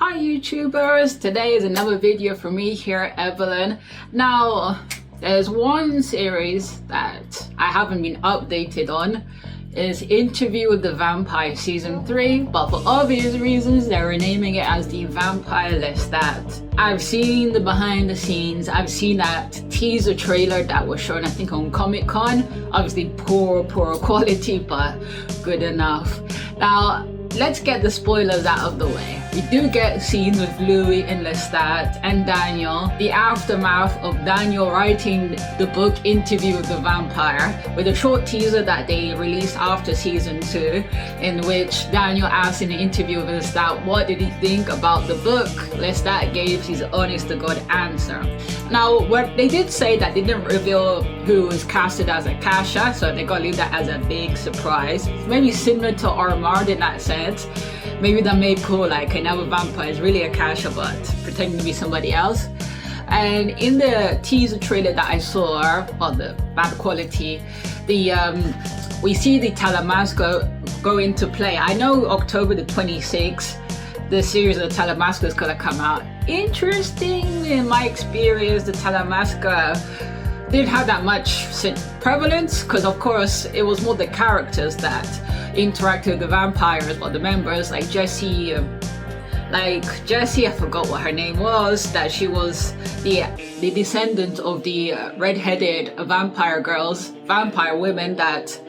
Hi YouTubers, today is another video for me here, Evelyn. Now, there's one series that I haven't been updated on. It's Interview with the Vampire Season 3, but for obvious reasons, they're renaming it as the Vampire Lestat. I've seen the behind the scenes, I've seen that teaser trailer that was shown, I think, on Comic-Con. Obviously poor quality, but good enough. Now, let's get the spoilers out of the way. We do get scenes with Louis and Lestat and Daniel, the aftermath of Daniel writing the book Interview with the Vampire, with a short teaser that they released after season 2, in which Daniel asked in an interview with Lestat what did he think about the book. Lestat gave his honest to God answer. Now, what they did say that they didn't reveal who was casted as Akasha, so they gotta leave that as a big surprise. Maybe similar to Armand in that sense. Maybe that made cool, like another vampire is really Akasha but pretending to be somebody else. And in the teaser trailer that I saw, well, the bad quality, we see the Talamasca go into play. I know October the 26th, the series of Talamasca is gonna come out. Interesting, in my experience, the Talamasca didn't have that much prevalence, because of course it was more the characters that interacted with the vampires, but the members like Jessie, I forgot what her name was, that she was the descendant of the red-headed vampire girls, vampire women that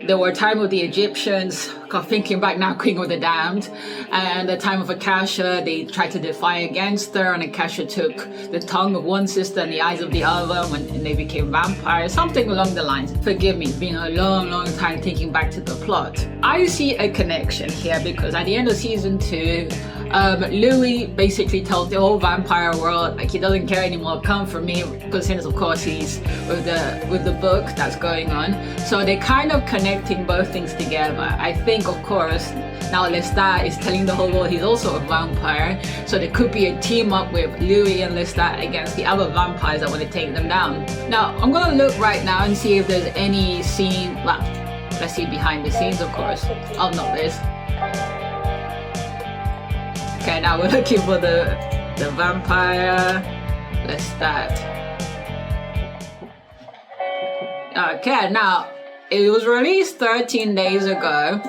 there were time of the Egyptians, thinking back now, Queen of the Damned, and the time of Akasha, they tried to defy against her, and Akasha took the tongue of one sister and the eyes of the other when they became vampires, something along the lines. Forgive me, it's been a long time thinking back to the plot. I see a connection here because at the end of season 2, Louis basically tells the whole vampire world, like, he doesn't care anymore, come for me, because since of course he's with the book that's going on. So they're kind of connecting both things together. I think, of course, now Lestat is telling the whole world he's also a vampire, so there could be a team up with Louis and Lestat against the other vampires that want to take them down. Now, I'm gonna look right now and see if there's any scene, well, let's see behind the scenes, of course. Oh, not this. Okay, now we're looking for the Vampire Lestat. Okay, now it was released 13 days ago,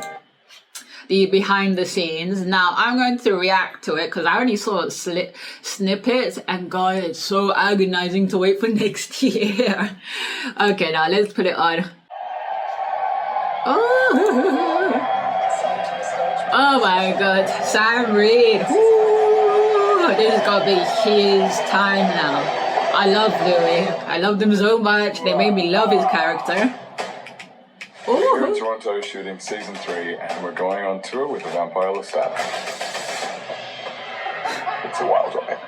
the behind the scenes. Now I'm going to react to it because I only saw snippets, and God, it's so agonizing to wait for next year. Okay, now let's put it on. Oh my God, Sam Reed. Ooh, this is gonna be his time now. I love Louis. I loved him so much. They made me love his character. We're in Toronto shooting season 3, and we're going on tour with the Vampire Lestat. It's a wild ride.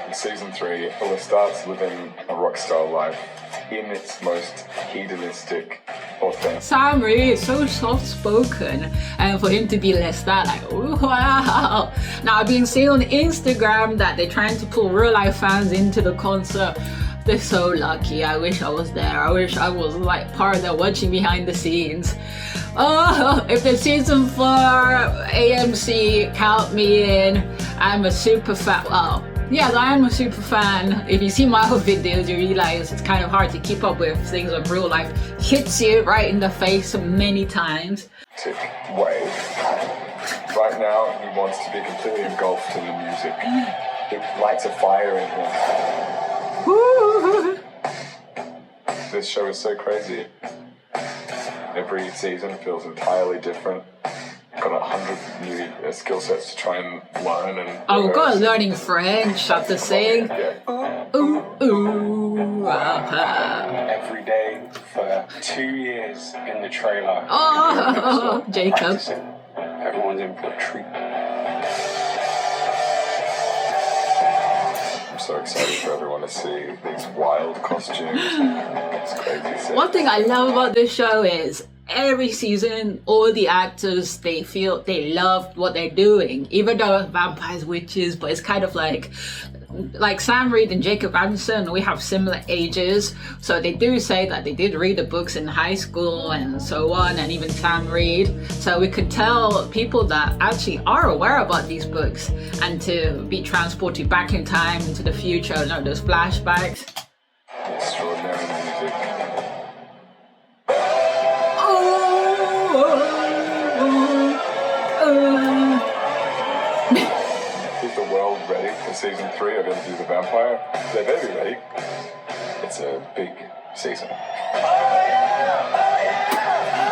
In season 3, Lestat's living a rockstar life in its most hedonistic, authentic. Sam Reed, so soft-spoken, and for him to be Lestat, like, ooh, wow. Now I've been seeing on Instagram that they're trying to pull real-life fans into the concert. They're so lucky. I wish I was there. I wish I was like part of that, watching behind the scenes. Oh, if the season 4 AMC, count me in. I'm a super fan. Well, yes, I am a super fan. If you see my other videos, you realize it's kind of hard to keep up with things when real life hits you right in the face many times. Way. Right now, he wants to be completely engulfed in the music. It lights a fire in him. This show is so crazy. Every season feels entirely different. Got 100 new skill sets to try and learn. And oh, God, learning French, I have to sing. Yeah. Ooh. Every day for 2 years in the trailer. Oh, Jacob. Practicing. Everyone's in for a treat. I'm so excited for everyone to see these wild costumes. It's crazy. One thing I love about this show is every season, all the actors, they feel they love what they're doing, even though vampires, witches, but it's kind of like like Sam Reed and Jacob Anderson, we have similar ages, so they do say that they did read the books in high school and so on, and even Sam Reed. So we could tell people that actually are aware about these books, and to be transported back in time into the future, you know, those flashbacks. Extraordinary music. Is the world ready for season 3 of Interview with the Vampire? They better be ready. It's a big season.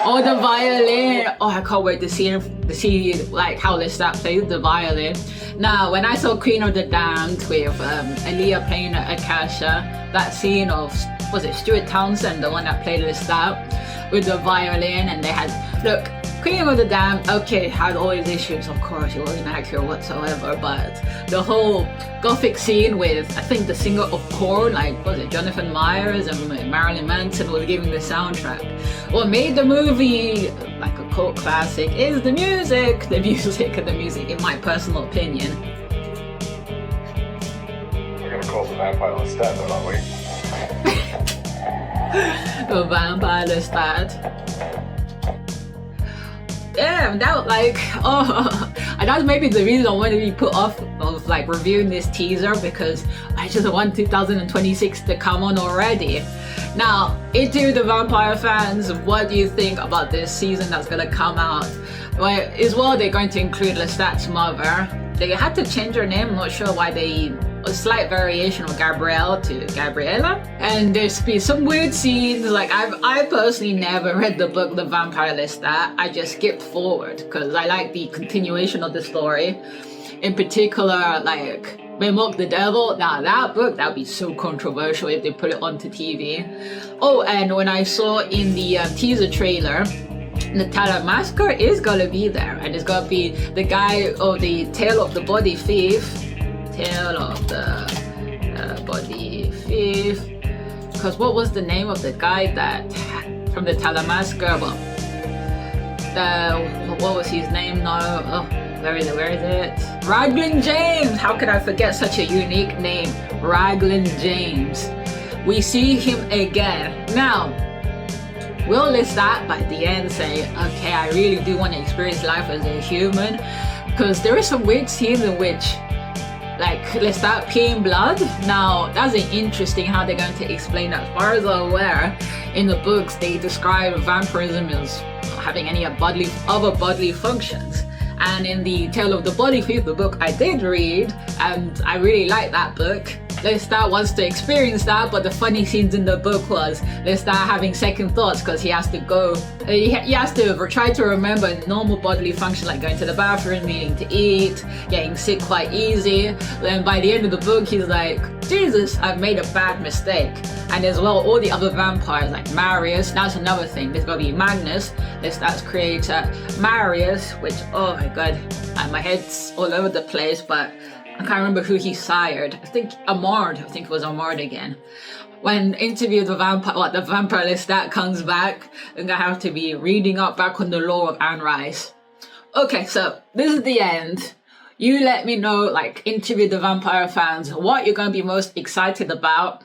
Oh, the violin! Oh, I can't wait to see like how Lestat plays the violin. Now, when I saw Queen of the Damned with Aaliyah playing Akasha, that scene of, was it Stuart Townsend, the one that played Lestat, with the violin, and they had, look, Queen of the Damned, okay, had all his issues, of course, he wasn't accurate whatsoever, but the whole gothic scene with, I think, the singer of Korn, like, was it Jonathan Myers and Marilyn Manson was giving the soundtrack. What made the movie like a cult classic is the music, in my personal opinion. We're gonna call the Vampire Lestat, though, aren't we? The Vampire Lestat. Damn, that like, oh, and that's maybe the reason I wanted to be put off of like reviewing this teaser, because I just want 2026 to come on already. Now, into the Vampire fans, what do you think about this season that's gonna come out? Well, as well, they're going to include Lestat's mother. They had to change her name, I'm not sure why they, a slight variation of Gabrielle to Gabriella. And there's been some weird scenes, like I personally never read the book The Vampire Lestat. I just skipped forward because I like the continuation of the story. In particular, like Mimic the Devil. Now that book, that would be so controversial if they put it onto TV. Oh, and when I saw in the teaser trailer, the Talamasker is gonna be there, and it's gonna be the guy of the Tale of the Body Thief. Tale of the Body Thief. Because what was the name of the guy that from the Talamasker? Well, what was his name now? Oh, where is it? Raglan James! How could I forget such a unique name? Raglan James. We see him again. Now, will Lestat by the end say, okay, I really do want to experience life as a human? Because there is some weird scenes in which, like, Lestat peeing blood. Now, that's interesting how they're going to explain that. As far as I'm aware, in the books, they describe vampirism as having any other bodily functions. And in the Tale of the Body Thief, the book I did read, and I really like that book, Lestat wants to experience that, but the funny scenes in the book was Lestat having second thoughts because he has to go, he has to try to remember normal bodily function like going to the bathroom, needing to eat, getting sick quite easy. Then by the end of the book, he's like, Jesus, I've made a bad mistake. And as well, all the other vampires like Marius, that's another thing. There's gonna be Magnus, Lestat's creator, Marius, which, oh my god, my head's all over the place, but I can't remember who he sired. I think it was Amard again. When Interview with the Vampire, the Vampire Lestat comes back, I'm gonna have to be reading up back on the lore of Anne Rice. Okay, so this is the end. You let me know, like, Interview with the Vampire fans, what you're gonna be most excited about.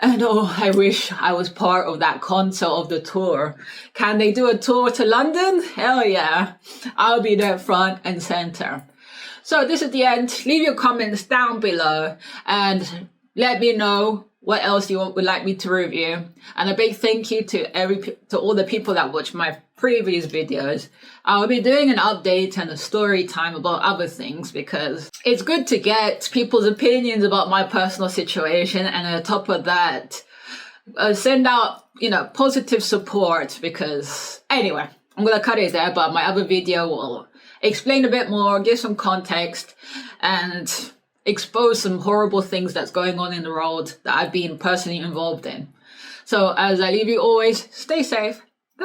And oh, I wish I was part of that concert of the tour. Can they do a tour to London? Hell yeah. I'll be there front and center. So this is the end. Leave your comments down below and let me know what else you would like me to review. And a big thank you to all the people that watched my previous videos. I'll be doing an update and a story time about other things because it's good to get people's opinions about my personal situation, and on top of that, send out, positive support. Because anyway, I'm gonna cut it there, but my other video will explain a bit more, give some context, and expose some horrible things that's going on in the world that I've been personally involved in. So as I leave you always, stay safe